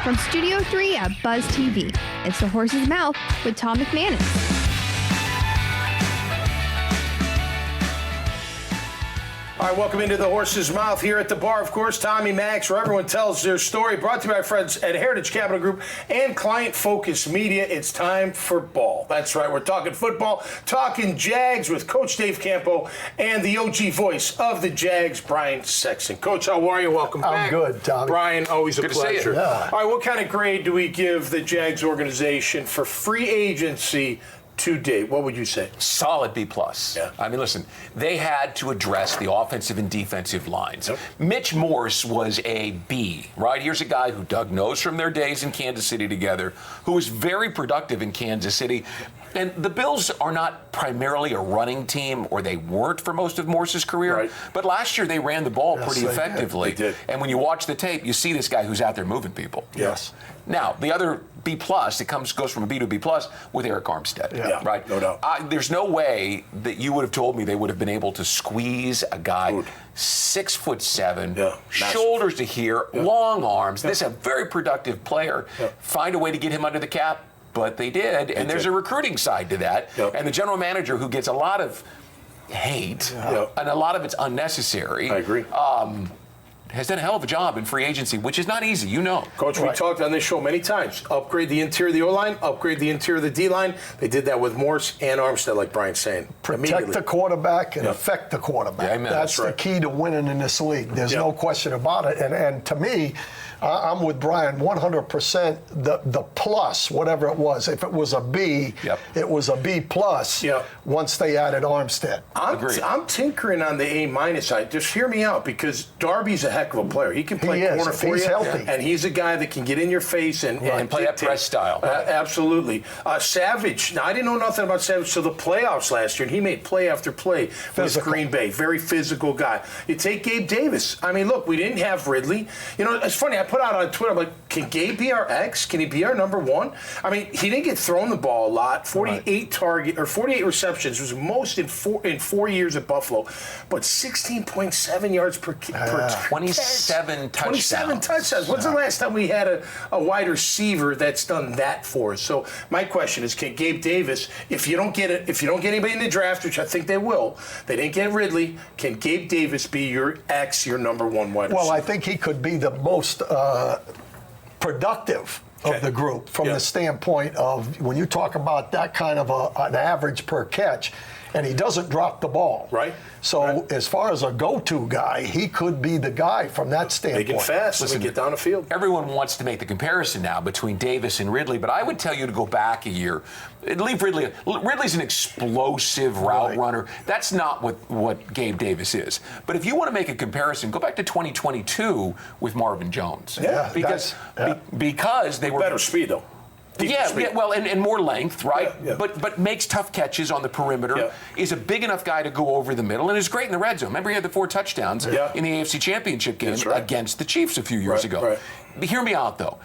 From Studio 3 at Buzz TV, it's The Horse's Mouth with Tom McManus. All right, welcome into the Horse's Mouth here at the bar. Of course, Tommy Max, where everyone tells their story. Brought to you by our friends at Heritage Capital Group and Client Focus Media. It's time for ball. That's right, we're talking football, talking Jags with Coach Dave Campo and the OG voice of the Jags, Brian Sexton. Coach, how are you? Welcome back. I'm good, Tommy. Brian, always a Good to see you. pleasure. Yeah. All right, what kind of grade do we give the Jags organization for free agency to date? What would you say? Solid B+. Yeah. I mean, listen, they had to address the offensive and defensive lines. Yep. Mitch Morse was a B, right? Here's a guy who Doug knows from their days in Kansas City together, who was very productive in Kansas City. And the Bills are not primarily a running team, or they weren't for most of Morse's career. Right. But last year they ran the ball Yes, pretty they did. effectively. They did. And when you watch the tape, you see this guy who's out there moving people. Yes. Now, the other B+, it goes from a B to a B+ with Eric Armstead. Yeah, Right? no doubt. There's no way that you would have told me they would have been able to squeeze a guy Good. 6'7", Yeah, massive. shoulders to here, long arms. This is a very productive player. Yeah. Find a way to get him under the cap, but they did. And there's did. a recruiting side to that. Yeah. And the general manager, who gets a lot of hate, Yeah. and a lot of it's unnecessary. I agree. Has done a hell of a job in free agency, which is not easy, you know. Coach, we talked on this show many times. Upgrade the interior of the O-line, upgrade the interior of the D-line. They did that with Morse and Armstead, like Brian's saying. Protect the quarterback and affect the quarterback. Yeah, amen. That's That's right. the key to winning in this league. There's Yeah. no question about it. And to me, I'm with Brian 100%. The plus, whatever it was, if it was a B, Yep. it was a B plus Yep. once they added Armstead. Agreed. I'm tinkering on the A- side. Just hear me out, because Darby's a heck of a player. He can play He is, corner if for he's you, healthy. and he's a guy that can get in your face and play that dictate. press style. Absolutely. Savage. Now, I didn't know nothing about Savage till the playoffs last year, and he made play after play with Physical. Green Bay. Very physical guy. You take Gabe Davis. I mean, look, we didn't have Ridley. You know, it's funny. I put out on Twitter, I'm like, can Gabe be our X? Can he be our number one? I mean, he didn't get thrown the ball a lot. 48 48 receptions was most in 4 years at Buffalo, but 16.7 yards per 27 catch. 27 touchdowns. When's the last time we had a wide receiver that's done that for us? So my question is, can Gabe Davis, if you don't get anybody in the draft, which I think they will, they didn't get Ridley, can Gabe Davis be your X, your number one wide receiver? Well, I think he could be the most productive of the group from the standpoint of when you talk about that kind of an average per catch, and he doesn't drop the ball. Right. So as far as a go-to guy, he could be the guy from that standpoint. Big and fast. Listen, Listen, get down the field. Everyone wants to make the comparison now between Davis and Ridley, but I would tell you to go back a year. Leave Ridley. Ridley's an explosive route runner. That's not what Gabe Davis is. But if you want to make a comparison, go back to 2022 with Marvin Jones. Yeah, because they were Better speed, though. Deeper speed. Well, and more length, right? Yeah. But makes tough catches on the perimeter. Yeah. Is a big enough guy to go over the middle, and is great in the red zone. Remember, he had the 4 touchdowns in the AFC Championship game right. against the Chiefs a few years ago. Right. But hear me out, though.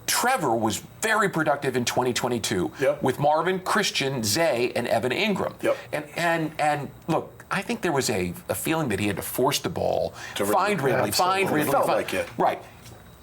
Trevor was very productive in 2022 with Marvin, Christian, Zay, and Evan Ingram. Yep. And look, I think there was a feeling that he had to force the ball, To find Ridley, find Ridley. Felt like it. Right.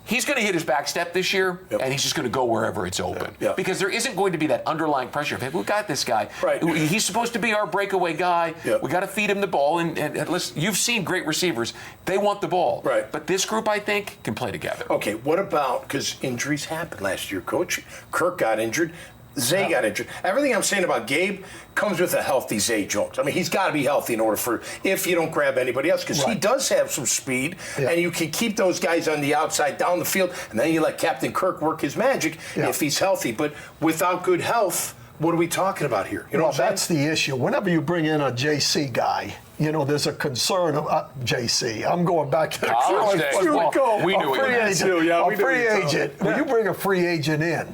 He's going to hit his back step this year, and he's just going to go wherever it's open. Yeah. Because there isn't going to be that underlying pressure of, hey, we got this guy. Right. He's supposed to be our breakaway guy. Yeah. We got to feed him the ball. And listen, you've seen great receivers. They want the ball. Right. But this group, I think, can play together. Okay, what about, because injuries happened last year, Coach. Kirk got injured. Zay got injured. Everything I'm saying about Gabe comes with a healthy Zay Jones. I mean, he's got to be healthy in order for, if you don't grab anybody else, because he does have some speed, and you can keep those guys on the outside down the field, and then you let Captain Kirk work his magic if he's healthy. But without good health, what are we talking about here? You know what I'm that's the issue. Whenever you bring in a JC guy, you know, there's a concern of JC. I'm going back to the College days. We knew free it. agent. Too, yeah, we a knew free it. agent. When you bring a free agent in,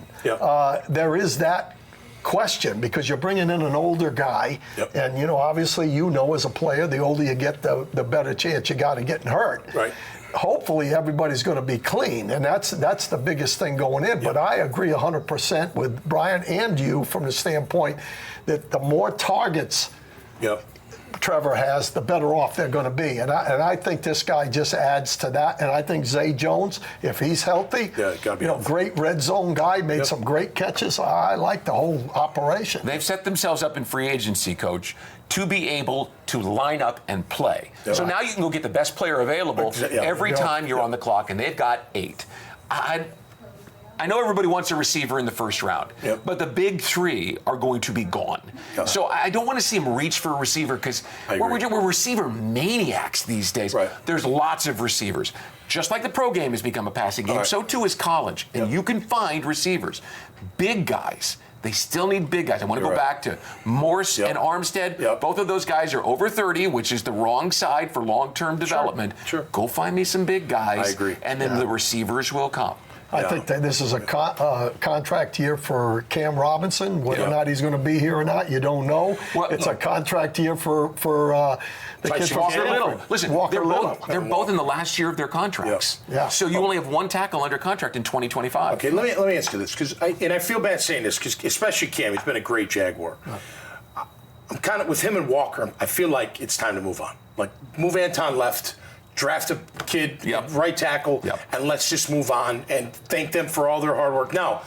there is that question because you're bringing in an older guy, and you know, obviously, you know, as a player, the older you get, the better chance you got of getting hurt. Right. Hopefully, everybody's going to be clean, and that's the biggest thing going in. But I agree 100% with Brian and you from the standpoint that the more targets Trevor has, the better off they're going to be. And I think this guy just adds to that. And I think Zay Jones, if he's healthy, great red zone guy, made some great catches. I like the whole operation. They've set themselves up in free agency, Coach, to be able to line up and play. So now you can go get the best player available every time you're on the clock, and they've got 8. I know everybody wants a receiver in the first round, but the big 3 are going to be gone. So I don't want to see him reach for a receiver because we're receiver maniacs these days. There's lots of receivers. Just like the pro game has become a passing game, so too is college. And you can find receivers. Big guys. They still need big guys. I want to go back to Morse and Armstead. Both of those guys are over 30, which is the wrong side for long-term development. Go find me some big guys. I agree. And then the receivers will come. I think that this is a contract year for Cam Robinson. Whether or not he's going to be here or not, you don't know. Well, it's a contract year for the kid from Walker Little. Listen, they're both in the last year of their contracts. So you only have one tackle under contract in 2025. Okay, let me ask you this, because I feel bad saying this, because especially Cam, he's been a great Jaguar. I'm kind of with him and Walker. I feel like it's time to move on. Like move Anton left. Draft a kid, right tackle, and let's just move on and thank them for all their hard work. Now,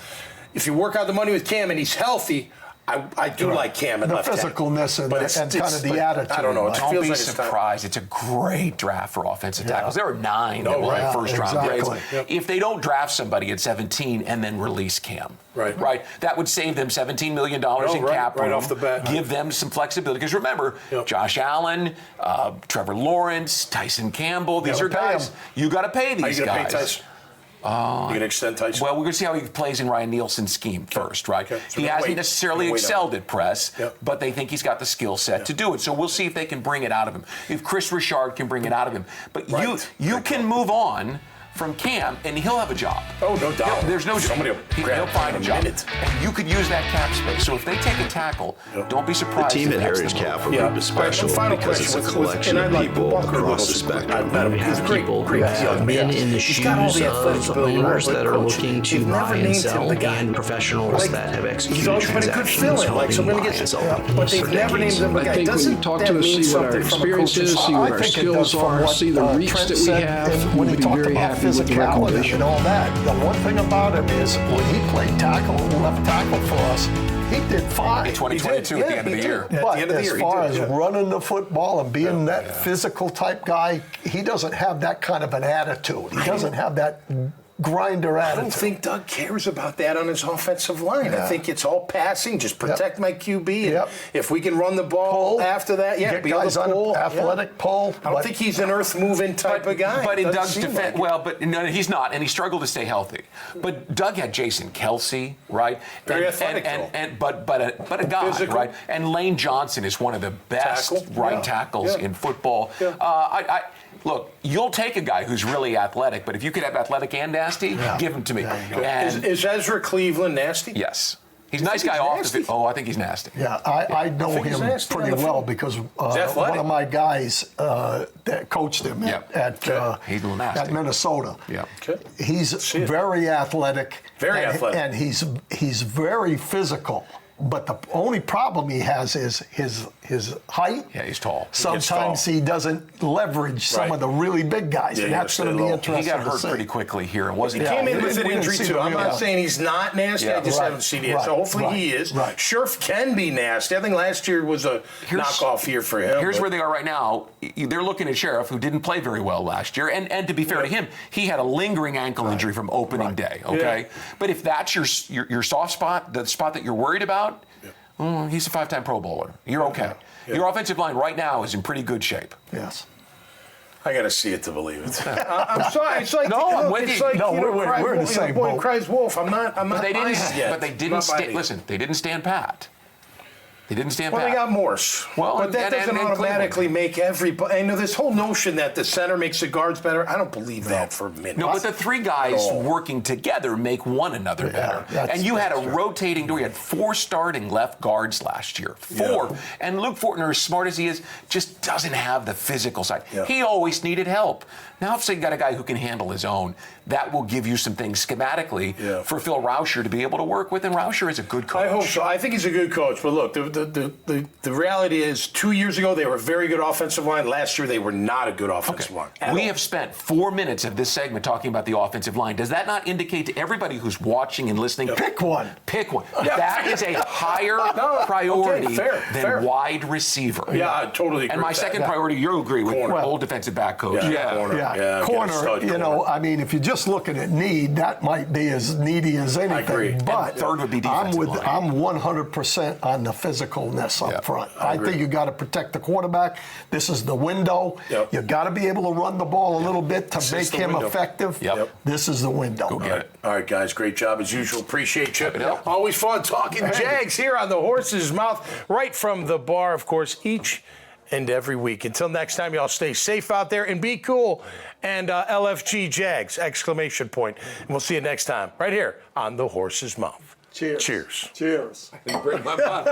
if you work out the money with Cam and he's healthy, I do like Cam and left tackle. The physicalness and kind of the attitude. I don't know. Don't be surprised. It's a great draft for offensive tackles. There are 9 that will have first-round grades. If they don't draft somebody at 17 and then release Cam, right, that would save them $17 million in cap room. Right off the bat. Give them some flexibility. Because remember, Josh Allen, Trevor Lawrence, Tyson Campbell, these are guys. You got to pay these guys. Are you going to pay Tyson? You going to extend Tyson? Well, we're going to see how he plays in Ryan Nielsen's scheme first, right? So he hasn't necessarily excelled at press, but they think he's got the skill set to do it. So we'll see if they can bring it out of him. If Chris Richard can bring it out of him. But you can move on from Cam, and he'll have a job. Oh, no doubt. There's no Somebody he'll find a job. And you could use that cap space. So if they take a tackle, don't be surprised. The team at Heritage Capital Group is special because it's a collection of people across the spectrum. We have people who have been in the shoes of owners that are looking to buy and sell, and professionals that have executed transactions helping buy and sell companies they've for never named decades. them a guy. I think when you talk to us, see what our experience is, see what our skills are, see the reach that we have, we'll be very happy with the recommendation. And all that. The one thing about him is when he played left tackle for us, he did fine. In 2022 at the end of the year. But as far as running the football and being that physical type guy, he doesn't have that kind of an attitude. He doesn't have that grinder attitude. I don't think Doug cares about that on his offensive line. I think it's all passing. Just protect my QB. And if we can run the ball after that, get be able guys to pull. On athletic pull. I don't think he's an earth-moving type of guy. But in Doug's defense, no, he's not, and he struggled to stay healthy. But Doug had Jason Kelsey, right? Very athletic, but a guy, physical. Right? And Lane Johnson is one of the best right tackles in football. Look, you'll take a guy who's really athletic, but if you could have athletic and nasty, give him to me. Is Ezra Cleveland nasty? Yes. He's a nice guy off the field. Oh, I think he's nasty. Yeah, I know him pretty well because one of my guys that coached him at Minnesota. He's very athletic. And he's very physical. But the only problem he has is his height. Yeah, he's tall. Sometimes he doesn't leverage some of the really big guys. And that's going to be interesting. He got hurt pretty quickly here, wasn't he? He came in with an injury, too. I'm not saying he's not nasty. I just haven't seen it. So hopefully he is. Scherf can be nasty. I think last year was a knockoff year for him. Here's where they are right now. They're looking at Scherf, who didn't play very well last year. And to be fair to him, he had a lingering ankle injury from opening day, okay? But if that's your soft spot, the spot that you're worried about, he's a 5-time Pro Bowler. You're okay. Your offensive line right now is in pretty good shape. Yes. I got to see it to believe it. I'm sorry. It's like I'm with you. We're in the same boat. Cries wolf. I'm not. But they didn't. Listen, they didn't stand pat. They didn't stand pat. Well, they got Morse. Well, but that doesn't automatically make everybody. I know this whole notion that the center makes the guards better. I don't believe that for a minute. No, but the 3 guys working together make one another better. And you had a rotating door. You had 4 starting left guards last year. 4. And Luke Fortner, as smart as he is, just doesn't have the physical side. He always needed help. Now, if you got a guy who can handle his own, that will give you some things schematically for Phil Rauscher to be able to work with. And Rauscher is a good coach. I hope so. I think he's a good coach. But look, the reality is 2 years ago they were a very good offensive line. Last year they were not a good offensive line. We have spent 4 minutes of this segment talking about the offensive line. Does that not indicate to everybody who's watching and listening? Pick one. Pick one. That is a higher priority than wide receiver. Yeah, I totally agree. And my second priority, you'll agree with old defensive back coach. Corner. You know, I mean, if you're just looking at need, that might be as needy as anything. I agree. But third would be defensive line. I'm 100% on the physicalness up front. I think you got to protect the quarterback. This is the window. You got to be able to run the ball a little bit to make him effective. This is the window. Go get it. All right, guys, great job as usual. Appreciate you. Always fun talking Jags here on the Horse's Mouth, right from the bar, of course, each and every week. Until next time, y'all stay safe out there and be cool. And LFG Jags, exclamation point. And we'll see you next time right here on the Horse's Mouth. Cheers. Cheers. Cheers. You break my butt.